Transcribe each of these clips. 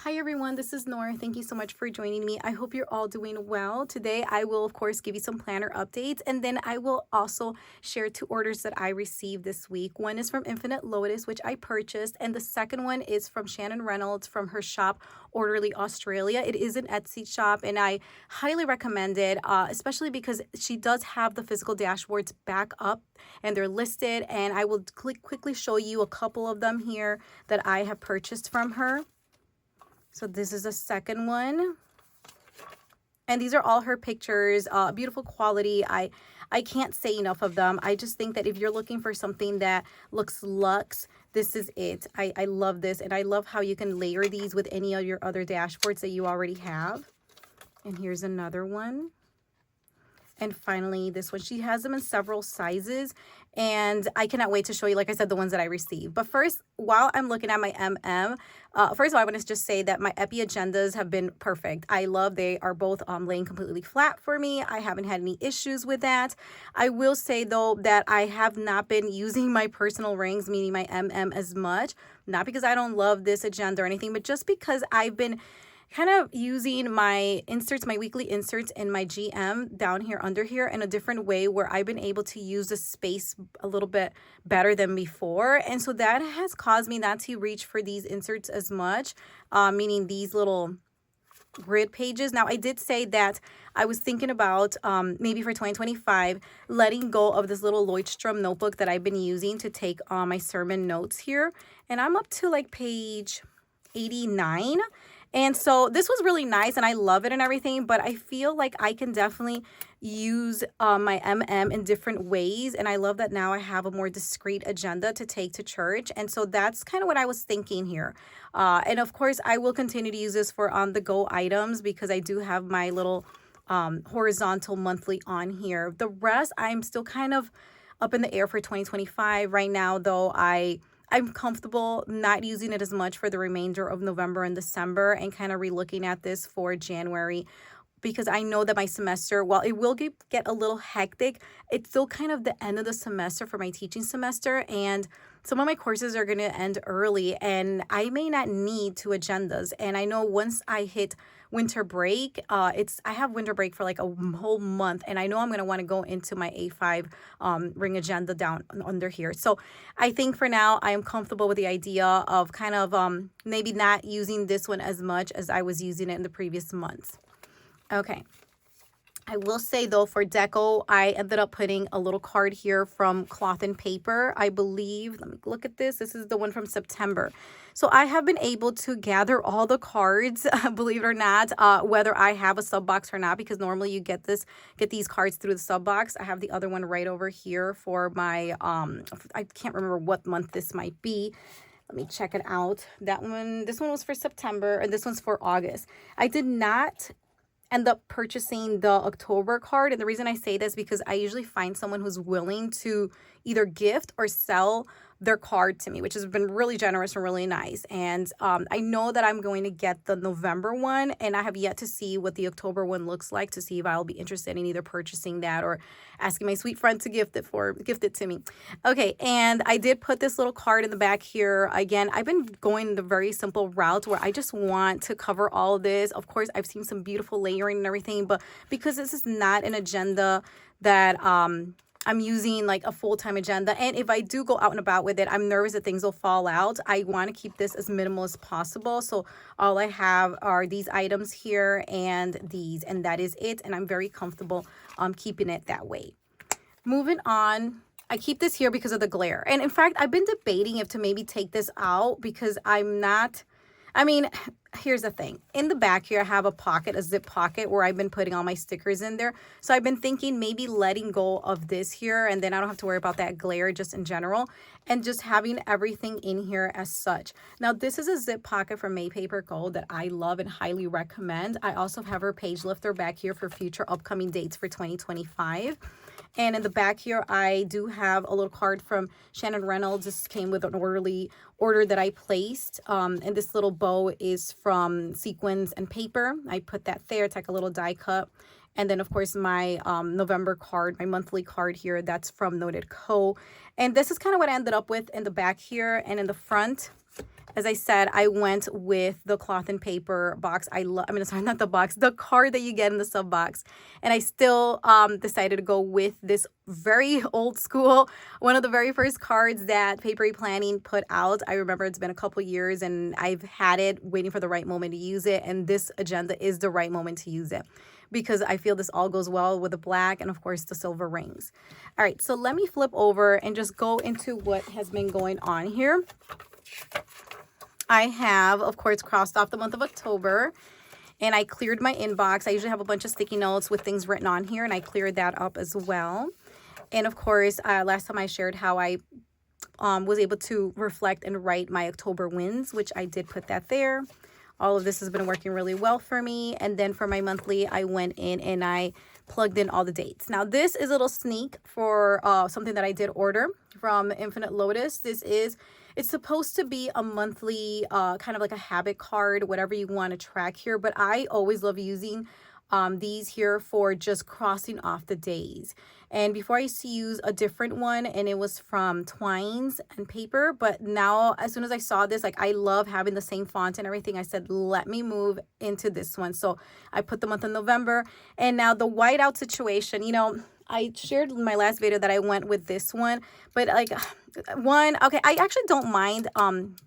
Hi everyone, this is Nora. Thank you so much for joining me. I hope you're all doing well. Today I will of course give you some planner updates, and then I will also share two orders that I received this week. One is from Infinite Lotus, which I purchased, and the second one is from Shannon Reynolds from her shop Orderli Australia. It is an Etsy shop and I highly recommend it, especially because she does have the physical dashboards back up and they're listed, and I will quickly show you a couple of them here that I have purchased from her. So this is the second one. And these are all her pictures, beautiful quality. I can't say enough of them. I just think that if you're looking for something that looks luxe, this is it. I love this, and I love how you can layer these with any of your other dashboards that you already have. And here's another one. And finally, this one, she has them in several sizes, and I cannot wait to show you, like I said, the ones that I received. But first, while I'm looking at my first of all, I want to just say that my Epi agendas have been perfect. I love they are both laying completely flat for me. I haven't had any issues with that. I will say, though, that I have not been using my personal rings, meaning my as much. Not because I don't love this agenda or anything, but just because I've been kind of using my inserts, my weekly inserts in my GM down here under here in a different way, where I've been able to use the space a little bit better than before. And so that has caused me not to reach for these inserts as much, meaning these little grid pages. Now, I did say that I was thinking about maybe for 2025 letting go of this little Lloydstrom notebook that I've been using to take my sermon notes here. And I'm up to like page 89. And so this was really nice and I love it and everything, but I feel like I can definitely use my in different ways. And I love that now I have a more discreet agenda to take to church. And so that's kind of what I was thinking here. And of course, I will continue to use this for on-the-go items because I do have my little horizontal monthly on here. The rest, I'm still kind of up in the air for 2025 right now, though. I'm comfortable not using it as much for the remainder of November and December, and kind of relooking at this for January, because I know that my semester, while it will get a little hectic, it's still kind of the end of the semester for my teaching semester, and some of my courses are going to end early, and I may not need two agendas. And I know once I hit winter break, I have winter break for like a whole month, and I know I'm going to want to go into my A5 ring agenda down under here. So I think for now I am comfortable with the idea of kind of maybe not using this one as much as I was using it in the previous months. Okay. I will say, though, for deco, I ended up putting a little card here from Cloth and Paper, I believe. Let me look at this. This is the one from September. So I have been able to gather all the cards, believe it or not, whether I have a sub box or not, because normally you get these cards through the sub box. I have the other one right over here for my, I can't remember what month this might be. Let me check it out. This one was for September, and this one's for August. I did not end up purchasing the October card. And the reason I say this, because I usually find someone who's willing to either gift or sell their card to me, which has been really generous and really nice. And I know that I'm going to get the November one, and I have yet to see what the October one looks like, to see if I'll be interested in either purchasing that or asking my sweet friend to gift it to me. Okay, and I did put this little card in the back here. Again, I've been going the very simple route where I just want to cover all of this. Of course, I've seen some beautiful layering and everything, but because this is not an agenda that I'm using like a full-time agenda, and if I do go out and about with it, I'm nervous that things will fall out. I want to keep this as minimal as possible. So all I have are these items here and these, and that is it. And I'm very comfortable keeping it that way. Moving on. I keep this here because of the glare. And in fact, I've been debating if to maybe take this out, because here's the thing. In the back here, I have a zip pocket where I've been putting all my stickers in there. So I've been thinking maybe letting go of this here, and then I don't have to worry about that glare just in general, and just having everything in here as such. Now, this is a zip pocket from May Paper Gold that I love and highly recommend. I also have her page lifter back here for future upcoming dates for 2025. And in the back here, I do have a little card from Shannon Reynolds. This came with an order that I placed. And this little bow is from Sequins and Paper. I put that there. It's like a little die cut. And then, of course, my November card, my monthly card here, that's from Noted Co. And this is kind of what I ended up with in the back here. And in the front, As I said, I went with the cloth and paper box. Sorry, not the box, the card that you get in the sub box. And I still decided to go with this very old school, one of the very first cards that Paperie Planning put out. I remember it's been a couple years and I've had it waiting for the right moment to use it. And this agenda is the right moment to use it, because I feel this all goes well with the black and of course the silver rings. All right, so let me flip over and just go into what has been going on here. I have, of course, crossed off the month of October, and I cleared my inbox. I usually have a bunch of sticky notes with things written on here, and I cleared that up as well. And of course, last time I shared how I was able to reflect and write my October wins, which I did put that there. All of this has been working really well for me. And then for my monthly, I went in and I plugged in all the dates. Now, this is a little sneak for something that I did order from Infinite Lotus. It's supposed to be a monthly kind of like a habit card, whatever you want to track here. But I always love using these here for just crossing off the days. And before I used to use a different one, and it was from Twines and Paper. But now, as soon as I saw this, like, I love having the same font and everything. I said, let me move into this one. So I put the month of November. And now the whiteout situation, you know, I shared in my last video that I went with this one, but like okay, I actually don't mind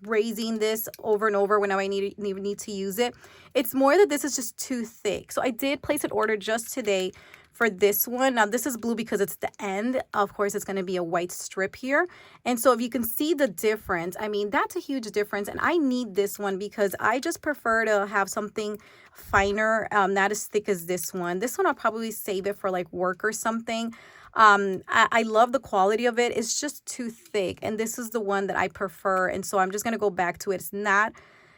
raising this over and over whenever I need to use it. It's more that this is just too thick. So I did place an order just today for this one. Now this is blue because it's the end. Of course, it's going to be a white strip here. And so if you can see the difference, I mean, that's a huge difference. And I need this one because I just prefer to have something finer, not as thick as this one. This one I'll probably save it for like work or something. I love the quality of it. It's just too thick. And this is the one that I prefer. And so I'm just going to go back to it. It's not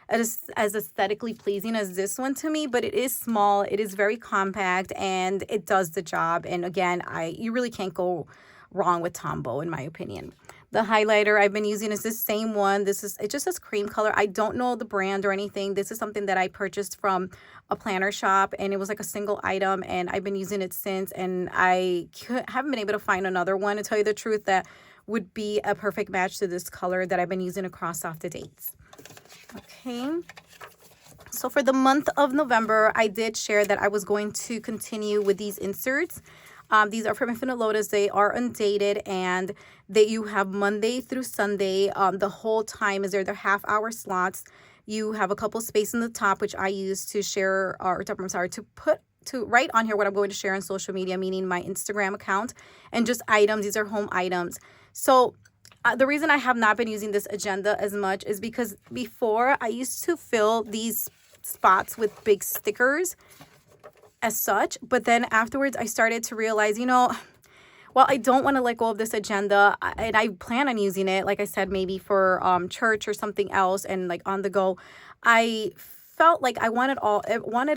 as aesthetically pleasing as this one to me, but it is small, it is very compact, and it does the job. And again, you really can't go wrong with Tombow, in my opinion. The highlighter I've been using is the same one. It just says cream color. I don't know the brand or anything. This is something that I purchased from a planner shop, and it was like a single item, and I've been using it since, and I haven't been able to find another one, to tell you the truth, that would be a perfect match to this color that I've been using to cross off the dates. Okay, so for the month of November, I did share that I was going to continue with these inserts. These are from Infinite Lotus. They are undated, and you have Monday through Sunday. The whole time is they're half-hour slots. You have a couple space in the top, which I use to share, to write on here what I'm going to share on social media, meaning my Instagram account, and just items. These are home items. So the reason I have not been using this agenda as much is because before I used to fill these spots with big stickers as such, but then afterwards I started to realize, you know, well, I don't want to let go of this agenda, and I plan on using it, like I said, maybe for church or something else, and like on the go. I felt like I wanted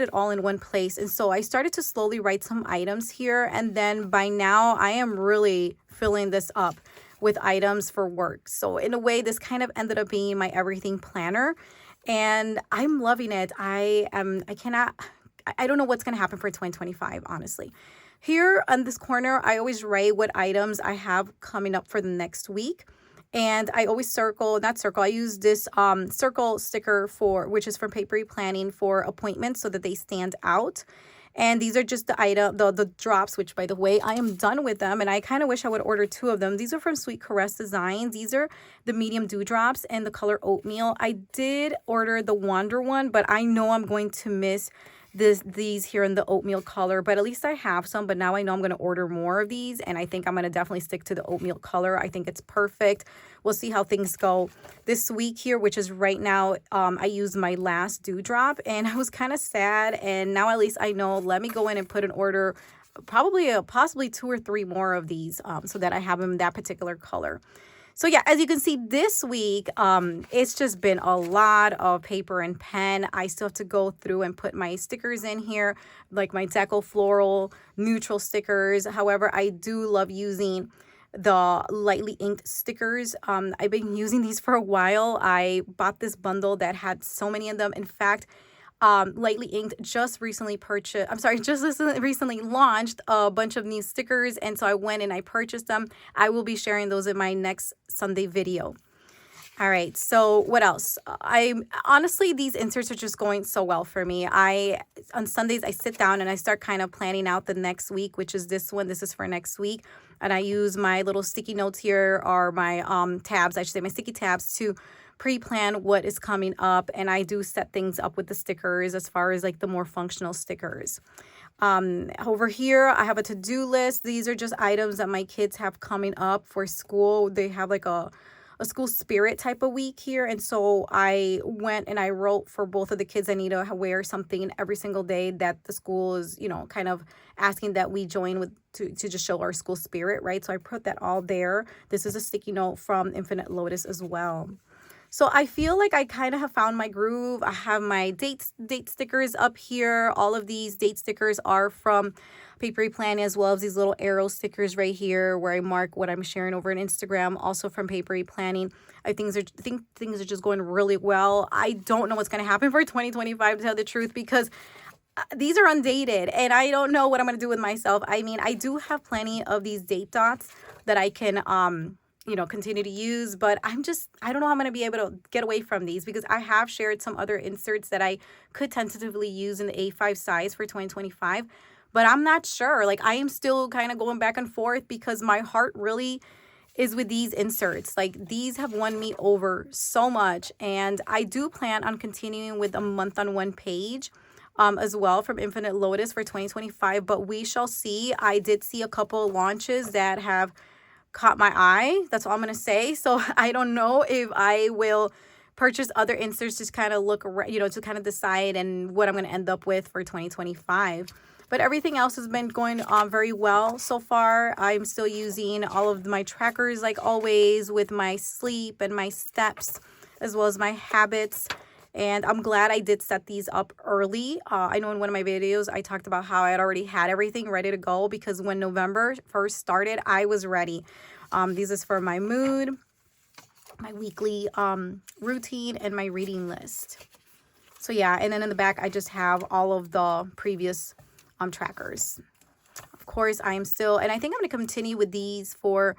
it all in one place, and so I started to slowly write some items here, and then by now I am really filling this up with items for work. So in a way, this kind of ended up being my everything planner, and I'm loving it. I don't know what's going to happen for 2025, honestly. Here on this corner, I always write what items I have coming up for the next week. And I always I use this circle sticker which is from Paperie Planning, for appointments so that they stand out. And these are just the drops, which, by the way, I am done with them. And I kind of wish I would order 2 of them. These are from Sweet Caress Designs. These are the medium dewdrops and the color oatmeal. I did order the Wander one, but I know I'm going to miss these here in the oatmeal color, but at least I have some. But now I know I'm going to order more of these, and I think I'm going to definitely stick to the oatmeal color. I think it's perfect. We'll see how things go this week here, which is right now. I used my last dewdrop, and I was kind of sad, and now at least I know. Let me go in and put an order, possibly 2 or 3 more of these, so that I have them in that particular color. So yeah, as you can see, this week, it's just been a lot of paper and pen. I still have to go through and put my stickers in here, like my Deco Floral neutral stickers. However, I do love using the lightly inked stickers. I've been using these for a while. I bought this bundle that had so many of them. In fact, Lightly Inked just recently launched a bunch of new stickers, and so I went and I purchased them. I will be sharing those in my next Sunday video. All right, so what else? I honestly, these inserts are just going so well for me. On Sundays I sit down and I start kind of planning out the next week, which is this one. This is for next week, and I use my little sticky notes here, or my tabs, I should say, my sticky tabs, to pre-plan what is coming up, and I do set things up with the stickers as far as like the more functional stickers. Over here I have a to-do list. These are just items that my kids have coming up for school. They have like a school spirit type of week here, and so I went and I wrote for both of the kids. I need to wear something every single day that the school is, kind of asking that we join with, to just show our school spirit, right? So I put that all there. This is a sticky note from Infinite Lotus as well. So I feel like I kind of have found my groove. I have my date stickers up here. All of these date stickers are from Paperie Planning, as well as these little arrow stickers right here where I mark what I'm sharing over on Instagram, also from Paperie Planning. I think things are just going really well. I don't know what's going to happen for 2025, to tell the truth, because these are undated and I don't know what I'm going to do with myself. I mean, I do have plenty of these date dots that I can continue to use, but I don't know how I'm going to be able to get away from these, because I have shared some other inserts that I could tentatively use in the A5 size for 2025, but I'm not sure. Like, I am still kind of going back and forth, because my heart really is with these inserts. Like, these have won me over so much, and I do plan on continuing with a month on one page as well from Infinite Lotus for 2025, but we shall see. I did see a couple launches that have caught my eye. That's all I'm going to say. So I don't know if I will purchase other inserts, just kind of look around, to kind of decide and what I'm going to end up with for 2025. But everything else has been going on very well so far. I'm still using all of my trackers like always, with my sleep and my steps, as well as my habits. And I'm glad I did set these up early. I know in one of my videos I talked about how I had already had everything ready to go, because when November first started, I was ready. These is for my mood, my weekly routine, and my reading list. So yeah, and then in the back I just have all of the previous trackers. Of course, I am still, and I think I'm going to continue with these for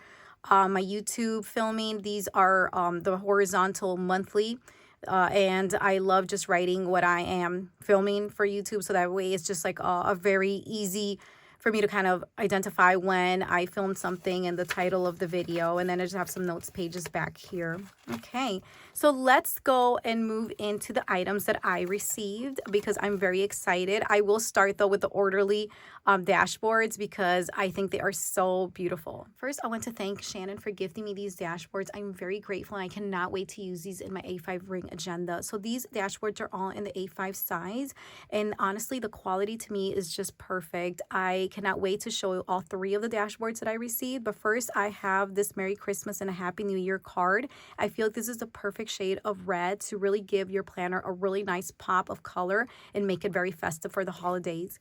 my YouTube filming. These are the horizontal monthly. And I love just writing what I am filming for YouTube, so that way it's just like a very easy for me to kind of identify when I filmed something and the title of the video. And then I just have some notes pages back here. Okay, so let's go and move into the items that I received, because I'm very excited. I will start though with the Orderli dashboards, because I think they are so beautiful. First, I want to thank Shannon for gifting me these dashboards. I'm very grateful, and I cannot wait to use these in my A5 ring agenda. So these dashboards are all in the A5 size, and honestly, the quality to me is just perfect. I cannot wait to show you all three of the dashboards that I received. But first, I have this Merry Christmas and a Happy New Year card. I feel like this is the perfect shade of red to really give your planner a really nice pop of color and make it very festive for the holidays.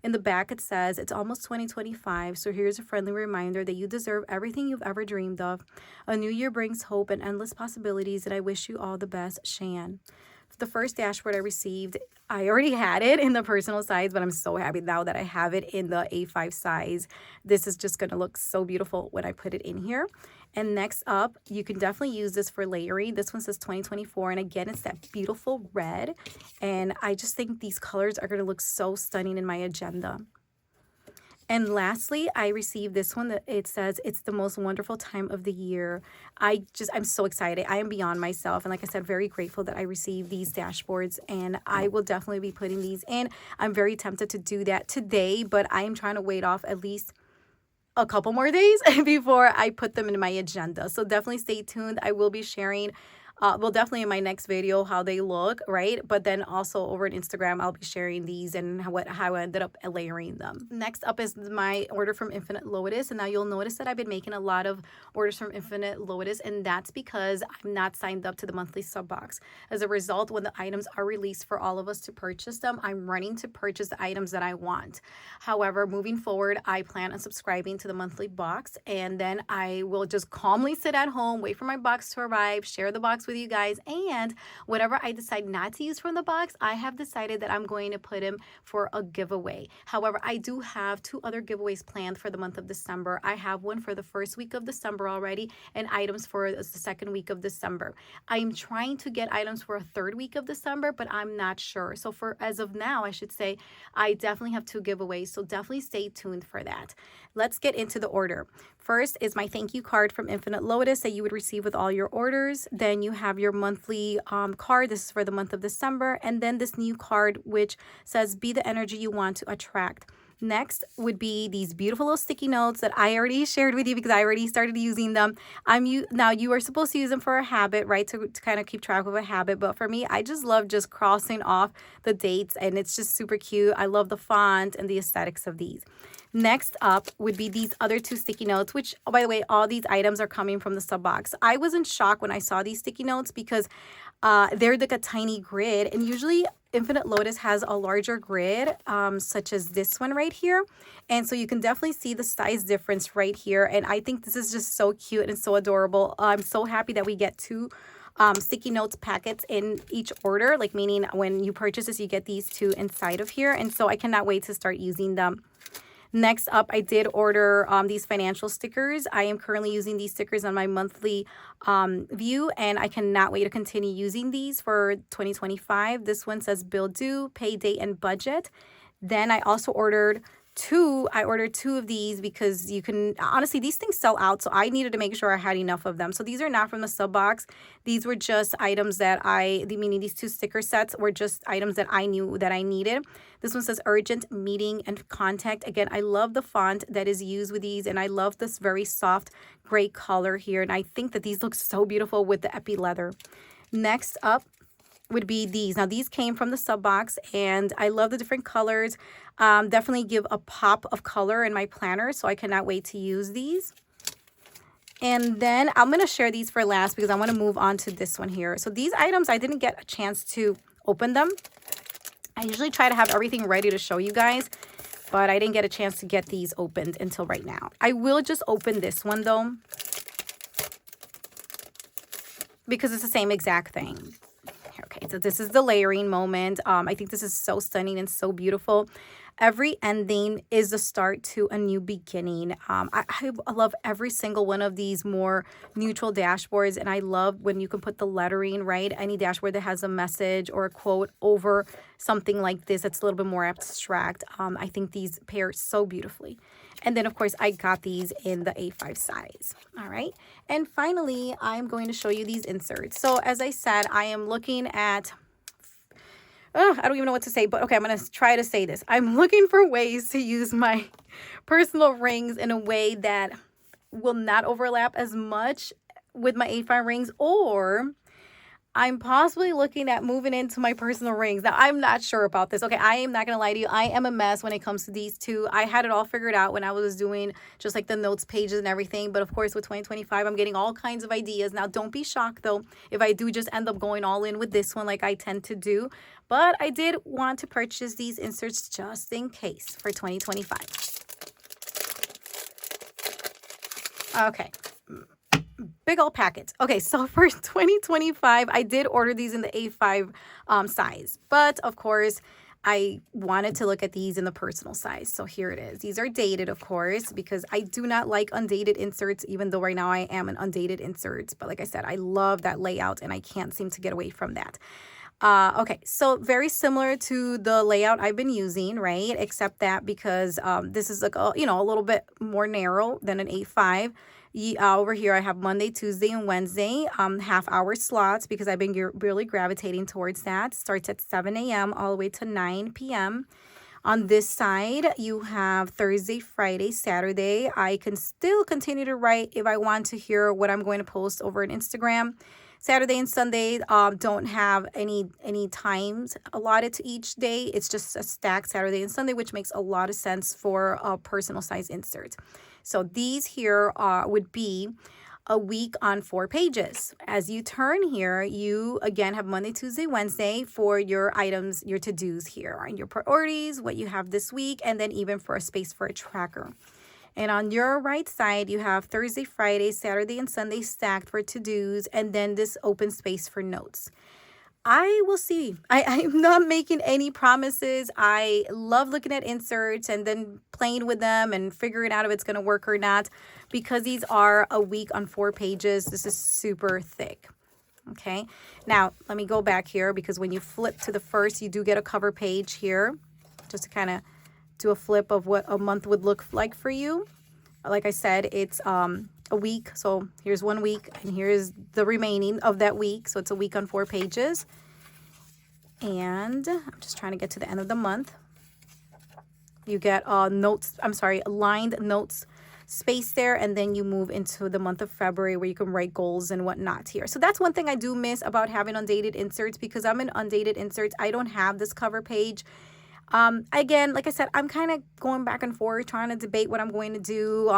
In the back, it says, "It's almost 2025, so here's a friendly reminder that you deserve everything you've ever dreamed of. A new year brings hope and endless possibilities, and I wish you all the best, Shan." The first dashboard I received, I already had it in the personal size, but I'm so happy now that I have it in the A5 size. This is just going to look so beautiful when I put it in here. And next up, you can definitely use this for layering. This one says 2024, and again, it's that beautiful red. And I just think these colors are going to look so stunning in my agenda. And lastly, I received this one that it says, "It's the most wonderful time of the year." I'm so excited. I am beyond myself. And like I said, very grateful that I received these dashboards, and I will definitely be putting these in. I'm very tempted to do that today, but I am trying to wait off at least a couple more days before I put them in my agenda. So definitely stay tuned. I will be sharing definitely in my next video how they look, right? But then also over on Instagram, I'll be sharing these and how I ended up layering them. Next up is my order from Infinite Lotus. And now you'll notice that I've been making a lot of orders from Infinite Lotus, and that's because I'm not signed up to the monthly sub box. As a result, when the items are released for all of us to purchase them, I'm running to purchase the items that I want. However, moving forward, I plan on subscribing to the monthly box, and then I will just calmly sit at home, wait for my box to arrive, share the box with with you guys. And whatever I decide not to use from the box, I have decided that I'm going to put them for a giveaway. However, I do have 2 other giveaways planned for the month of December. I have one for the first week of December already, and items for the second week of December. I am trying to get items for a third week of December, but I'm not sure. So for as of now, I should say, I definitely have 2 giveaways. So definitely stay tuned for that. Let's get into the order. First is my thank you card from Infinite Lotus that you would receive with all your orders. Then you have your monthly card. This is for the month of December. And then this new card, which says, be the energy you want to attract. Next would be these beautiful little sticky notes that I already shared with you because I already started using them. Now you are supposed to use them for a habit, right? To kind of keep track of a habit. But for me, I just love just crossing off the dates, and it's just super cute. I love the font and the aesthetics of these. Next up would be these other 2 sticky notes, which, oh, by the way, all these items are coming from the sub box. I was in shock when I saw these sticky notes because they're like a tiny grid, and usually Infinite Lotus has a larger grid, such as this one right here. And so you can definitely see the size difference right here. And I think this is just so cute and so adorable. I'm so happy that we get 2 sticky notes packets in each order, like meaning when you purchase this, you get these 2 inside of here. And so I cannot wait to start using them. Next up, I did order these financial stickers. I am currently using these stickers on my monthly view, and I cannot wait to continue using these for 2025. This one says bill due, pay date, and budget. Then I also ordered 2. I ordered 2 of these because you can, honestly, these things sell out, so I needed to make sure I had enough of them. So these are not from the sub box. These were just items that meaning these 2 sticker sets were just items that I knew that I needed. This one says urgent meeting and contact. Again, I love the font that is used with these, and I love this very soft gray color here. And I think that these look so beautiful with the epi leather. Next up would be these. Now, these came from the sub box, and I love the different colors. Definitely give a pop of color in my planner, so I cannot wait to use these. And then I'm going to share these for last because I want to move on to this one here. So these items, I didn't get a chance to open them. I usually try to have everything ready to show you guys, but I didn't get a chance to get these opened until right now. I will just open this one though, because it's the same exact thing. Okay, so this is the layering moment. I think this is so stunning and so beautiful. Every ending is the start to a new beginning. I love every single one of these more neutral dashboards, and I love when you can put the lettering, right? Any dashboard that has a message or a quote over something like this that's a little bit more abstract. I think these pair so beautifully. And then, of course, I got these in the A5 size. All right. And finally, I'm going to show you these inserts. So as I said, I am looking at, I don't even know what to say, but okay, I'm going to try to say this. I'm looking for ways to use my personal rings in a way that will not overlap as much with my A5 rings, or I'm possibly looking at moving into my personal rings. Now, I'm not sure about this. Okay, I am not going to lie to you. I am a mess when it comes to these 2. I had it all figured out when I was doing just like the notes pages and everything. But of course, with 2025, I'm getting all kinds of ideas. Now, don't be shocked, though, if I do just end up going all in with this one like I tend to do. But I did want to purchase these inserts just in case for 2025. Okay. Big old packets. Okay, so for 2025, I did order these in the A5 size. But, of course, I wanted to look at these in the personal size. So here it is. These are dated, of course, because I do not like undated inserts, even though right now I am an undated insert. But like I said, I love that layout, and I can't seem to get away from that. Okay, so very similar to the layout I've been using, right? Except that because this is like a little bit more narrow than an A5. Over here, I have Monday, Tuesday, and Wednesday, half-hour slots because I've been really gravitating towards that. Starts at 7 a.m. all the way to 9 p.m. On this side, you have Thursday, Friday, Saturday. I can still continue to write if I want to hear what I'm going to post over on Instagram. Saturday and Sunday don't have any times allotted to each day. It's just a stack Saturday and Sunday, which makes a lot of sense for a personal size insert. So these here would be a week on 4 pages. As you turn here, you again have Monday, Tuesday, Wednesday for your items, your to-dos here, and your priorities, what you have this week, and then even for a space for a tracker. And on your right side, you have Thursday, Friday, Saturday, and Sunday stacked for to-dos, and then this open space for notes. I will see. I'm not making any promises. I love looking at inserts and then playing with them and figuring out if it's going to work or not, because these are a week on 4 pages. This is super thick. Okay, now let me go back here, because when you flip to the first, you do get a cover page here, just to kind of do a flip of what a month would look like for you. Like I said, it's a week. So here's 1 week, and here's the remaining of that week. So it's a week on 4 pages. And I'm just trying to get to the end of the month. You get lined notes space there, and then you move into the month of February, where you can write goals and whatnot here. So that's one thing I do miss about having undated inserts, because I'm in undated inserts. I don't have this cover page. Again, like I said, I'm kind of going back and forth trying to debate what I'm going to do.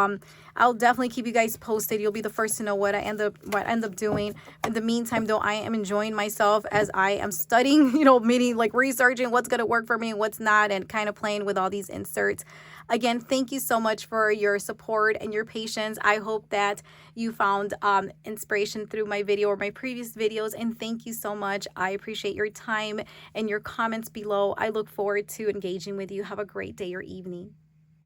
I'll definitely keep you guys posted. You'll be the first to know what I end up doing. In the meantime, though, I am enjoying myself as I am studying, meaning like researching what's going to work for me and what's not, and kind of playing with all these inserts. Again, thank you so much for your support and your patience. I hope that you found inspiration through my video or my previous videos, and thank you so much. I appreciate your time and your comments below. I look forward to engaging with you. Have a great day or evening.